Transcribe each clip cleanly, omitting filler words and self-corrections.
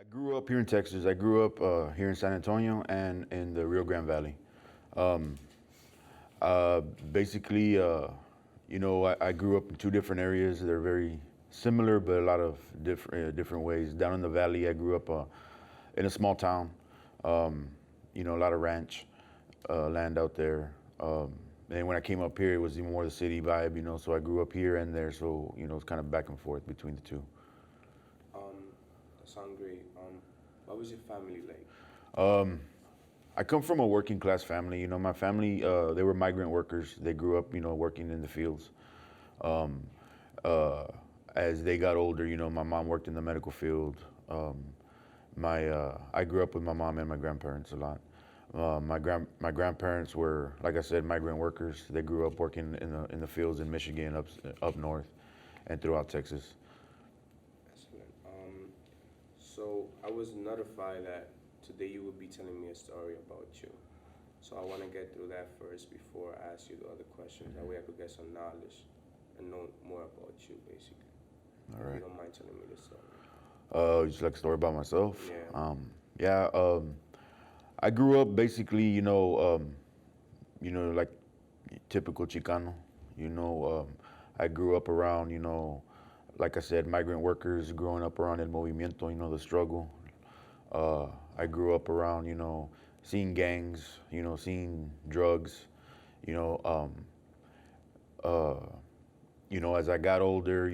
grew up here in Texas. I grew up here in San Antonio and in the Rio Grande Valley. Um, basically, I grew up in two different areas. They're very similar, but a lot of different ways. Down in the valley, I grew up in a small town. A lot of ranch land out there. And when I came up here, it was even more the city vibe. So I grew up here and there. So it's kind of back and forth between the two. That sounds great. What was your family like? Um, I come from a working class family. My family, they were migrant workers. They grew up, working in the fields. Um, uh, as they got older, my mom worked in the medical field. I grew up with my mom and my grandparents a lot. My grandparents were, like I said, migrant workers. They grew up working in the fields in Michigan, up north, and throughout Texas. Excellent. So I was notified that today you would be telling me a story about you. So I want to get through that first before I ask you the other questions. That way I could get some knowledge and know more about you, basically. All If right. you don't mind telling me the story. Just like a story about myself. Yeah. Yeah. I grew up basically, like typical Chicano. I grew up around, like I said, migrant workers. Growing up around El Movimiento, the struggle. Uh, I grew up around, seeing gangs, seeing drugs. You know, um, uh, as I got older,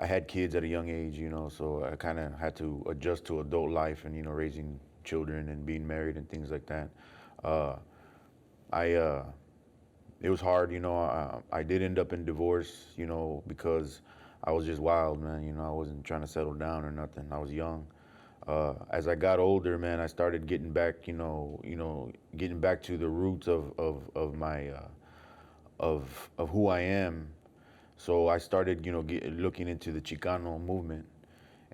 I had kids at a young age, so I kind of had to adjust to adult life and, raising children and being married and things like that. Uh, I It was hard, I did end up in divorce, because I was just wild, man. I wasn't trying to settle down or nothing. I was young. As I got older, man, I started getting back, getting back to the roots of my of who I am. So I started, looking into the Chicano movement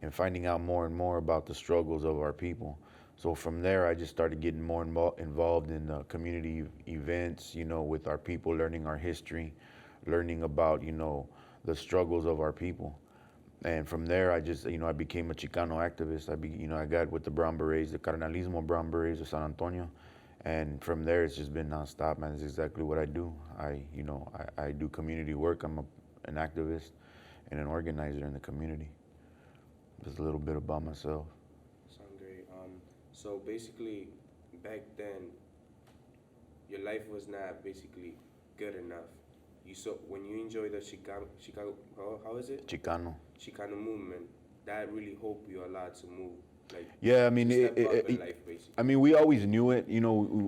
and finding out more and more about the struggles of our people. So from there, I just started getting more involved in community events, with our people, learning our history, learning about, the struggles of our people. And from there, I just, I became a Chicano activist. I got with the Brown Berets, the Cardenalismo Brown Berets of San Antonio. And from there, it's just been nonstop, man. It's exactly what I do. I do community work. An activist and an organizer in the community. Just a little bit about myself. Sound great. So basically, back then, your life was not basically good enough. You saw when you enjoy the Chicago, how is it? Chicano. Chicano movement. That really helped you a lot to move, like Yeah, I mean, to step up in life, basically. I mean, we always knew it.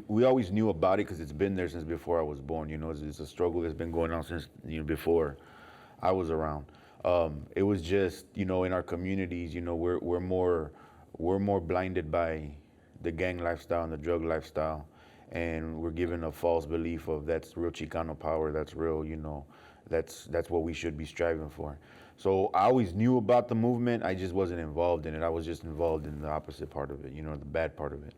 We always knew about it because it's been there since before I was born. It's a struggle that's been going on since before I was around. It was just, in our communities, we're more blinded by the gang lifestyle and the drug lifestyle, and we're given a false belief of that's real Chicano power. That's real, that's what we should be striving for. So I always knew about the movement. I just wasn't involved in it. I was just involved in the opposite part of it, the bad part of it.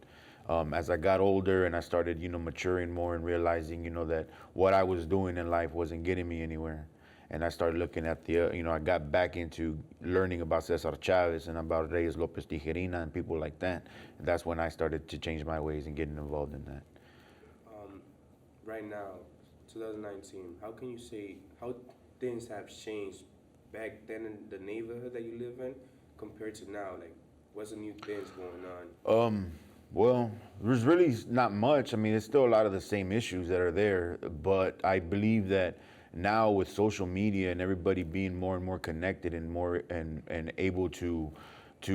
As I got older and I started, maturing more and realizing, that what I was doing in life wasn't getting me anywhere. And I started looking at I got back into learning about Cesar Chavez and about Reyes Lopez Tijerina and people like that. And that's when I started to change my ways and getting involved in that. Um, right now, 2019, how can you say how things have changed back then in the neighborhood that you live in compared to now? Like, what's the new things going on? Well, there's really not much. I mean, it's still a lot of the same issues that are there, but I believe that now with social media and everybody being more and more connected and more and able to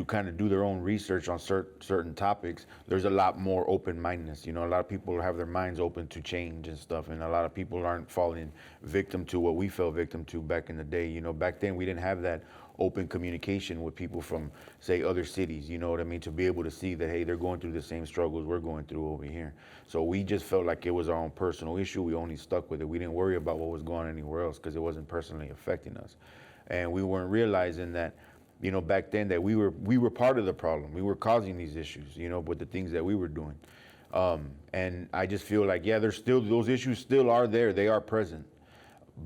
kind of do their own research on certain topics, there's a lot more open-mindedness. A lot of people have their minds open to change and stuff, and a lot of people aren't falling victim to what we fell victim to back in the day. Back then we didn't have that open communication with people from, say, other cities, you know what I mean, to be able to see that, hey, they're going through the same struggles we're going through over here. So we just felt like it was our own personal issue. We only stuck with it. We didn't worry about what was going on anywhere else because it wasn't personally affecting us. And we weren't realizing that, back then that we were part of the problem. We were causing these issues, with the things that we were doing. And I just feel like, yeah, there's still, those issues still are there. They are present.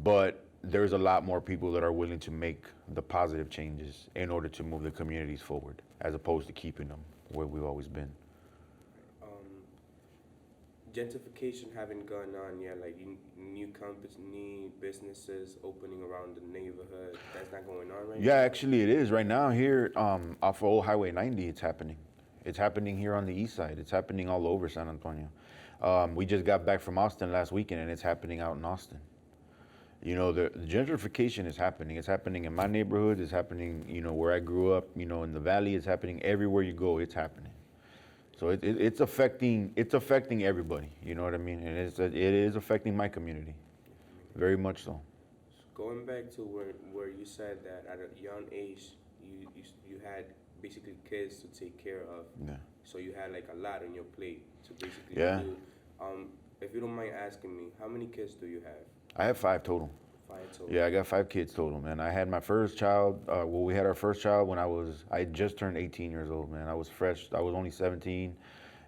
But there's a lot more people that are willing to make the positive changes in order to move the communities forward, as opposed to keeping them where we've always been. Um, Gentrification haven't gone on yet, like new company businesses opening around the neighborhood. That's not going on right Yeah, now. actually, it is right now here off of Old Highway 90. It's happening. It's happening here on the east side. It's happening all over San Antonio. We just got back from Austin last weekend, and it's happening out in Austin. You know, the gentrification is happening. It's happening in my neighborhood. It's happening, you know, where I grew up. You know, in the valley. It's happening everywhere you go. It's happening. So it's affecting everybody. You know what I mean? And it is affecting my community, very much so. Going back to where you said that at a young age you had basically kids to take care of. Yeah. So you had like a lot on your plate to basically Yeah. do. If you don't mind asking me, how many kids do you have? I have 5 total. 5 total. Yeah, I got 5 kids total, man. I had my first child. We had our first child when I just turned 18 years old, man. I was fresh. I was only 17.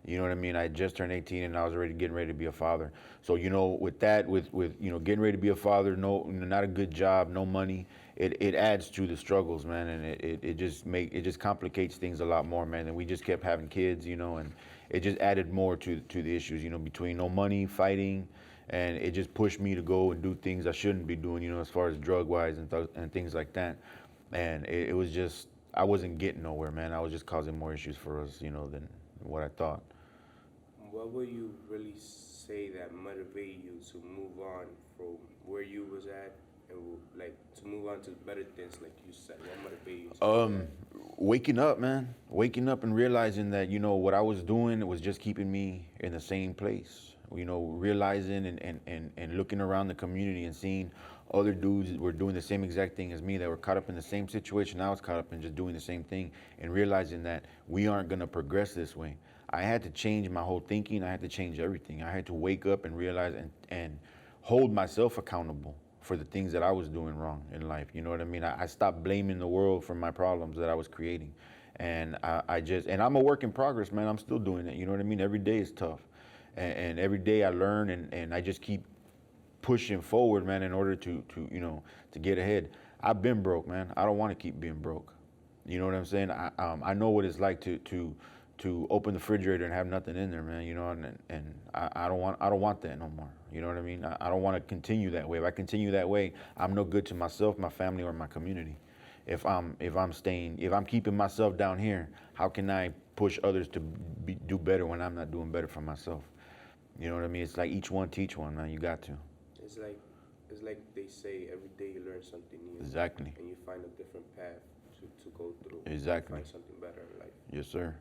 You know what I mean? I just turned 18 and I was getting ready to be a father. So, you know, with that, with you know, getting ready to be a father, not a good job, no money, it adds to the struggles, man, and it just complicates things a lot more, man. And we just kept having kids, you know, and it just added more to the issues, you know, between no money, fighting, and it just pushed me to go and do things I shouldn't be doing, you know, as far as drug-wise and things like that. And it was just, I wasn't getting nowhere, man. I was just causing more issues for us, you know, than what I thought. What would you really say that motivated you to move on from where you was at and like to move on to better things, like you said? What motivated you? Waking up, man. Waking up and realizing that, you know, what I was doing was just keeping me in the same place. You know, realizing and looking around the community and seeing other dudes that were doing the same exact thing as me, that were caught up in the same situation I was caught up in, just doing the same thing, and realizing that we aren't gonna progress this way. I had to change my whole thinking. I had to change everything. I had to wake up and realize and hold myself accountable for the things that I was doing wrong in life. You know what I mean? I stopped blaming the world for my problems that I was creating. And and I'm a work in progress, man. I'm still doing it. You know what I mean? Every day is tough. And every day I learn and I just keep pushing forward, man, in order to you know, to get ahead. I've been broke, man. I don't want to keep being broke. You know what I'm saying? I know what it's like to open the refrigerator and have nothing in there, man. You know, and I don't want that no more. You know what I mean? I don't want to continue that way. If I continue that way, I'm no good to myself, my family, or my community. If I'm keeping myself down here, how can I push others to do better when I'm not doing better for myself? You know what I mean? It's like each one teach one, man. You got to. It's like they say, every day you learn something new. Exactly. And you find a different path to go through. Exactly. Find something better in life. Yes, sir.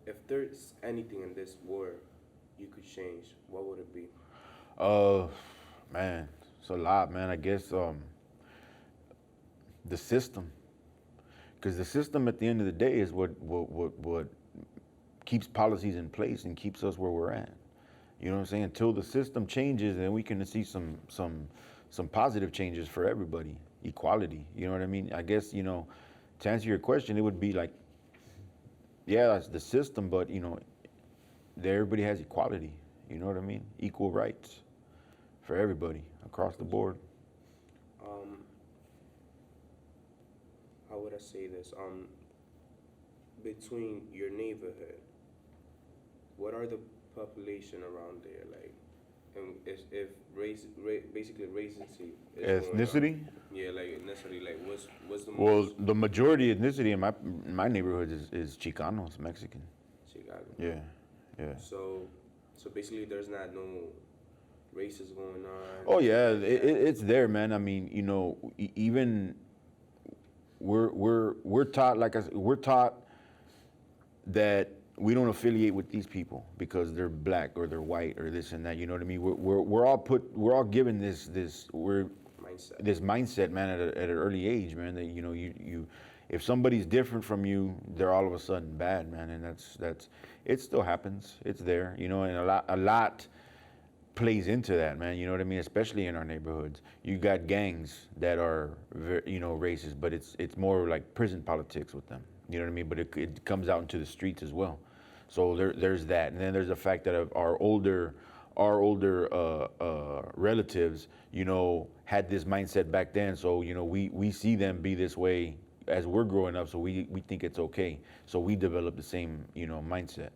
If there's anything in this world you could change, what would it be? Man, it's a lot, man. I guess the system, because the system at the end of the day is what keeps policies in place and keeps us where we're at. You know what I'm saying? Until the system changes, then we can see some positive changes for everybody. Equality. You know what I mean? I guess, you know, to answer your question, it would be like, yeah, it's the system, but you know, everybody has equality. You know what I mean? Equal rights for everybody across the board. How would I say this? Between your neighborhood, what are the population around there like? And if basically racism is Ethnicity? Yeah, like ethnicity, like what's the Well, most the majority ethnicity in my neighborhood is Chicanos, Mexican. Chicago? Yeah, yeah. So basically, there's not no races going on. Oh yeah, it's there, man. I mean, you know, even we're taught, like I said, we're taught that we don't affiliate with these people because they're black or they're white or this and that. You know what I mean? We're all given this mindset, man, at an early age, man. That you know, you if somebody's different from you, they're all of a sudden bad, man. And that's it still happens. It's there, you know, and a lot plays into that, man. You know what I mean? Especially in our neighborhoods, you got gangs that are, you know, racist, but it's more like prison politics with them. You know what I mean? But it comes out into the streets as well. So there's that, and then there's the fact that our older our older relatives, had this mindset back then. So, we see them be this way as we're growing up. So we think it's okay. So we develop the same, mindset.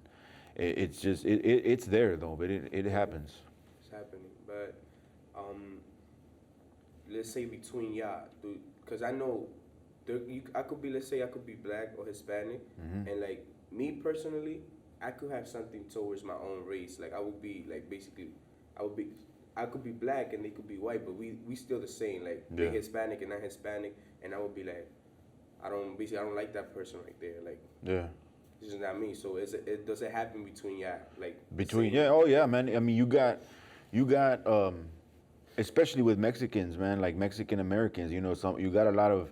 It's just, it's there though, but it happens. It's happening. But let's say between y'all, because I know I could be, let's say I could be black or Hispanic, and like me personally, I could have something towards my own race. Like I would be like basically, I could be black and they could be white, but we still the same. Like they Hispanic and I'm Hispanic, and I would be like, I don't like that person right there. Like this is not me. So does it happen between y'all? Like oh yeah, man. I mean, you got, especially with Mexicans, man, like Mexican Americans. You got a lot of,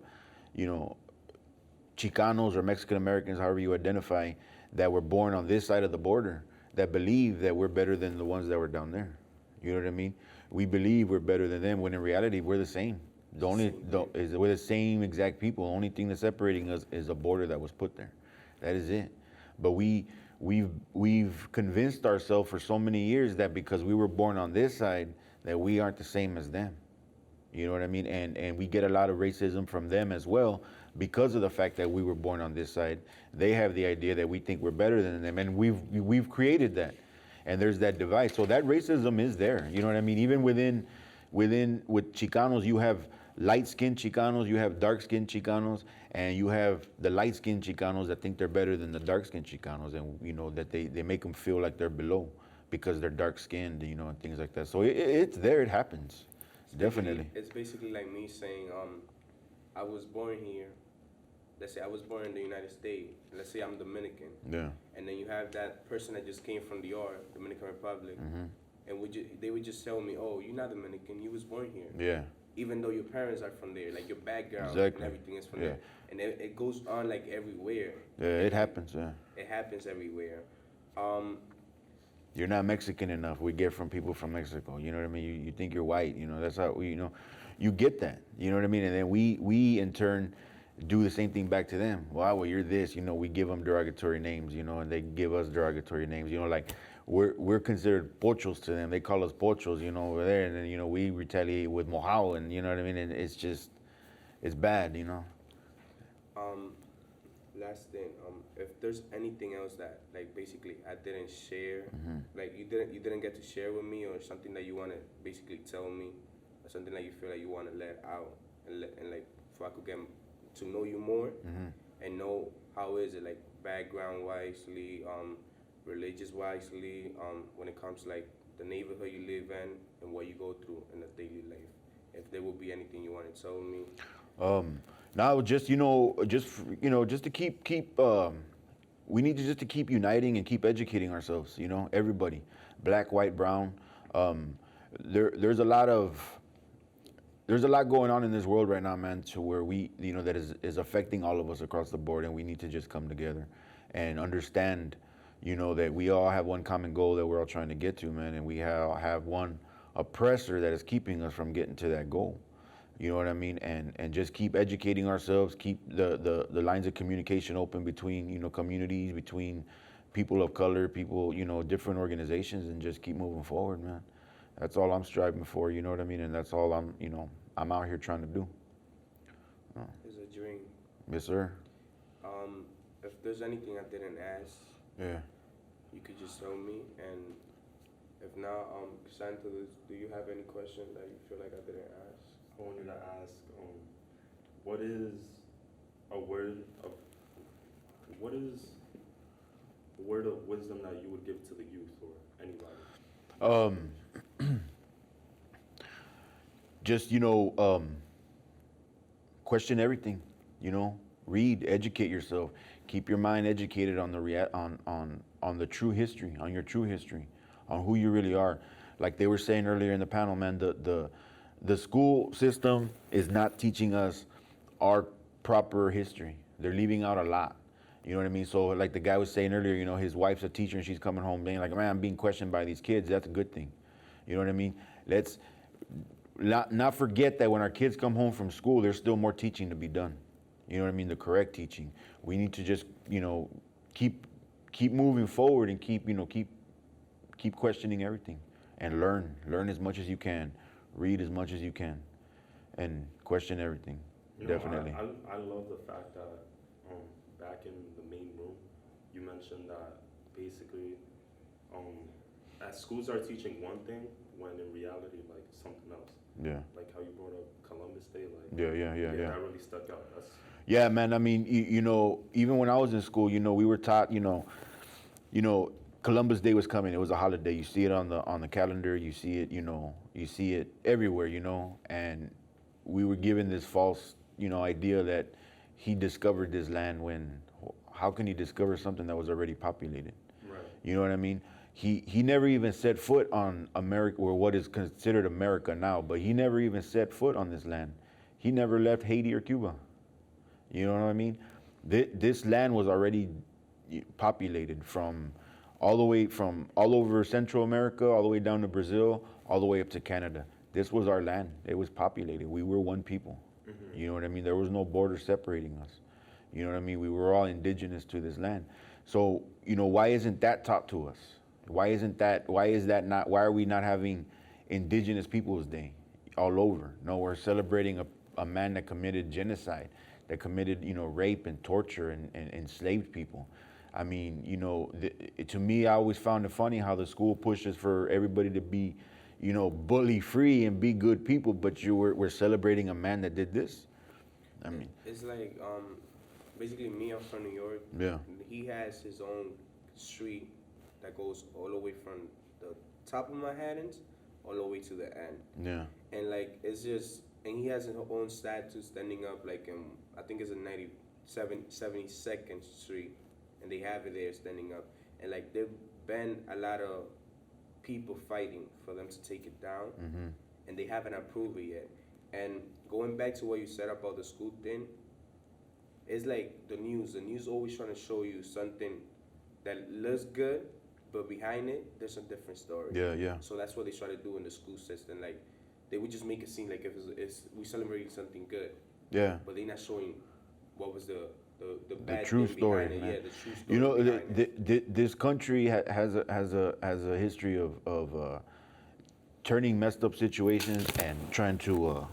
Chicanos or Mexican Americans, however you identify, that were born on this side of the border, that believe that we're better than the ones that were down there. You know what I mean? We believe we're better than them, when in reality we're the same. We're the same exact people. The only thing that's separating us is a border that was put there. That is it. But we've convinced ourselves for so many years that because we were born on this side, that we aren't the same as them. You know what I mean? And we get a lot of racism from them as well, because of the fact that we were born on this side. They have the idea that we think we're better than them, and we've created that. And there's that divide. So that racism is there. You know what I mean? Even with Chicanos, you have light-skinned Chicanos, you have dark-skinned Chicanos, and you have the light-skinned Chicanos that think they're better than the dark-skinned Chicanos, and that they make them feel like they're below because they're dark-skinned, and things like that. So it's there. It happens. Definitely. It's basically like me saying, I was born here. Let's say I was born in the United States. Let's say I'm Dominican. Yeah. And then you have that person that just came from Dominican Republic, and they would just tell me, "Oh, you're not Dominican. You was born here." Yeah. Even though your parents are from there, like your background Exactly. and everything is from there, and it goes on like everywhere. Yeah, it happens. Yeah. It happens everywhere. You're not Mexican enough. We get from people from Mexico. You know what I mean? You think you're white. That's how you get that. You know what I mean? And then we in turn do the same thing back to them. Well, you're this. We give them derogatory names. And they give us derogatory names. Like we're considered pochos to them. They call us pochos. Over there, and then we retaliate with mojao, and you know what I mean. And it's bad. Last thing, if there's anything else that like basically I didn't share, like you didn't get to share with me, or something that you want to basically tell me, or something that you feel like you want to let out, and like so I could get to know you more, and know how is it like background wisely, religious wisely, when it comes to like the neighborhood you live in and what you go through in the daily life. If there will be anything you want to tell me. Now, just to keep we need to keep uniting and keep educating ourselves. Everybody, black, white, brown. There's a lot going on in this world right now, man, to where that is affecting all of us across the board, and we need to just come together and understand, that we all have one common goal that we're all trying to get to, man, and we have one oppressor that is keeping us from getting to that goal. You know what I mean? And just keep educating ourselves, keep the lines of communication open between, communities, between people of color, people, different organizations, and just keep moving forward, man. That's all I'm striving for, you know what I mean? And that's all I'm out here trying to do. It's a dream. Yes, sir. If there's anything I didn't ask, you could just tell me, and if not, Santos, do you have any questions that you feel like I didn't ask? I wanted to ask, what is a word of wisdom that you would give to the youth or anybody? Just question everything. Read, educate yourself, keep your mind educated on the true history, on your true history, on who you really are. Like they were saying earlier in the panel, man, the school system is not teaching us our proper history. They're leaving out a lot. You know what I mean? So like the guy was saying earlier, his wife's a teacher and she's coming home being like, man, I'm being questioned by these kids. That's a good thing. You know what I mean? Let's not forget that when our kids come home from school, there's still more teaching to be done. You know what I mean? The correct teaching. We need to just, keep moving forward and keep questioning everything and learn as much as you can, read as much as you can, and question everything. Definitely. I love the fact that back in the main room, you mentioned that basically at schools are teaching one thing when in reality like something else. Yeah. Like how you brought up Columbus Day, like Yeah. that really stuck out. That's Yeah, man. I mean, even when I was in school, we were taught, Columbus Day was coming. It was a holiday. You see it on the calendar. You see it, you see it everywhere, and we were given this false, idea that he discovered this land when, how can he discover something that was already populated? right. You know what I mean? He never even set foot on America, or what is considered America now, but he never even set foot on this land. He never left Haiti or Cuba. You know what I mean? This land was already populated from all over Central America, all the way down to Brazil, all the way up to Canada. This was our land. It was populated. We were one people. You know what I mean? There was no border separating us. You know what I mean? We were all indigenous to this land. So, why isn't that taught to us? Why is why are we not having Indigenous Peoples Day all over? No, we're celebrating a man that committed genocide, that committed, rape and torture and enslaved people. I mean, to me, I always found it funny how the school pushes for everybody to be, bully free and be good people, but we're celebrating a man that did this. I mean, It's like basically me. I'm from New York. yeah, He has his own street that goes all the way from the top of Manhattan's all the way to the end. yeah, And like it's just, and he has his own statue standing up like in, I think it's a 72nd Street, and they have it there standing up. And like there've been a lot of people fighting for them to take it down, and they haven't approved it yet. And going back to what you said about the school thing, it's like the news always trying to show you something that looks good, but behind it there's a different story. yeah. So that's what they try to do in the school system. Like they would just make it seem like if it's we celebrating something good, Yeah. but they're not showing what was the bad true thing story, behind man. it. Yeah, the true story. Behind it. This country has a history of turning messed up situations and trying to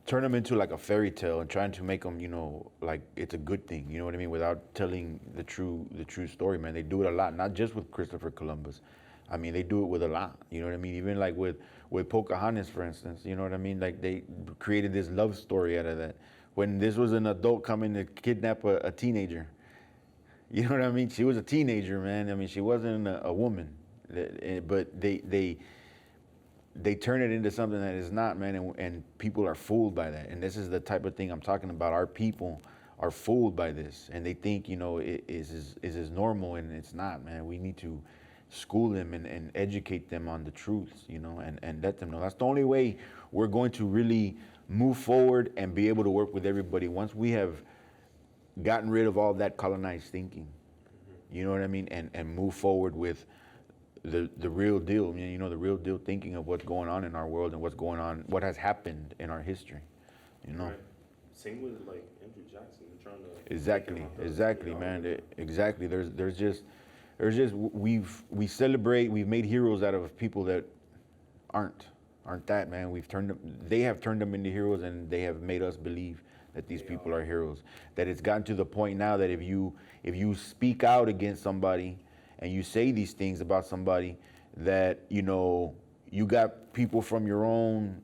turn them into like a fairy tale and trying to make them, like it's a good thing. You know what I mean? Without telling the true story, man. They do it a lot, not just with Christopher Columbus. I mean, they do it with a lot. You know what I mean? Even like with Pocahontas, for instance. You know what I mean? Like they created this love story out of that. When this was an adult coming to kidnap a teenager. You know what I mean? She was a teenager, man. I mean, she wasn't a woman. But they turn it into something that is not, man, and people are fooled by that. And this is the type of thing I'm talking about. Our people are fooled by this, and they think, it is normal, and it's not, man. We need to school them and educate them on the truths, and let them know. That's the only way we're going to really move forward and be able to work with everybody once we have gotten rid of all that colonized thinking. You know what I mean? And move forward with the real deal. The real deal thinking of what's going on in our world and what has happened in our history. Right. Same with like Andrew Jackson. They're trying to Exactly, man. Exactly. There's just we celebrate. We've made heroes out of people that aren't that, man. They have turned them into heroes, and they have made us believe that these people are heroes. That it's gotten to the point now that if you speak out against somebody and you say these things about somebody, that you got people from your own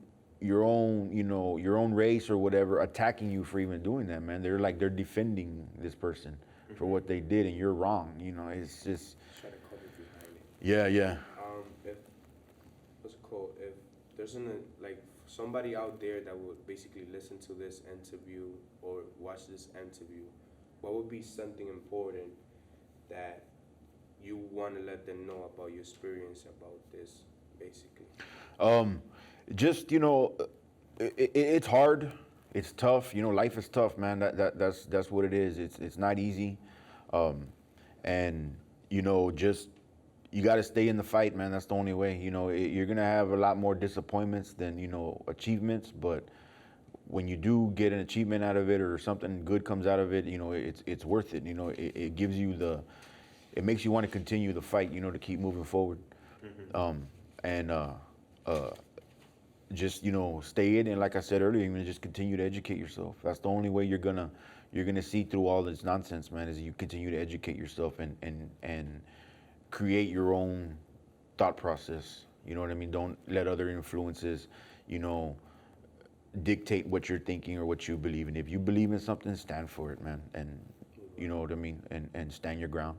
race or whatever attacking you for even doing that, man. They're defending this person for what they did, and you're wrong. It's just Try to cover behind it. yeah. If what's it called? If there's like somebody out there that would basically listen to this interview or watch this interview, what would be something important that you want to let them know about your experience about this, basically? Just it's hard, it's tough. Life is tough, man. That's what it is. It's not easy, and just you got to stay in the fight, man. That's the only way. You're gonna have a lot more disappointments than achievements, but when you do get an achievement out of it or something good comes out of it, it's worth it. It gives you it makes you want to continue the fight, to keep moving forward. And just stay in, and like I said earlier, just continue to educate yourself. That's the only way you're gonna see through all this nonsense, man. Is you continue to educate yourself and create your own thought process. You know what I mean? Don't let other influences, you know, dictate what you're thinking or what you believe in. If you believe in something, stand for it, man. And you know what I mean? And stand your ground.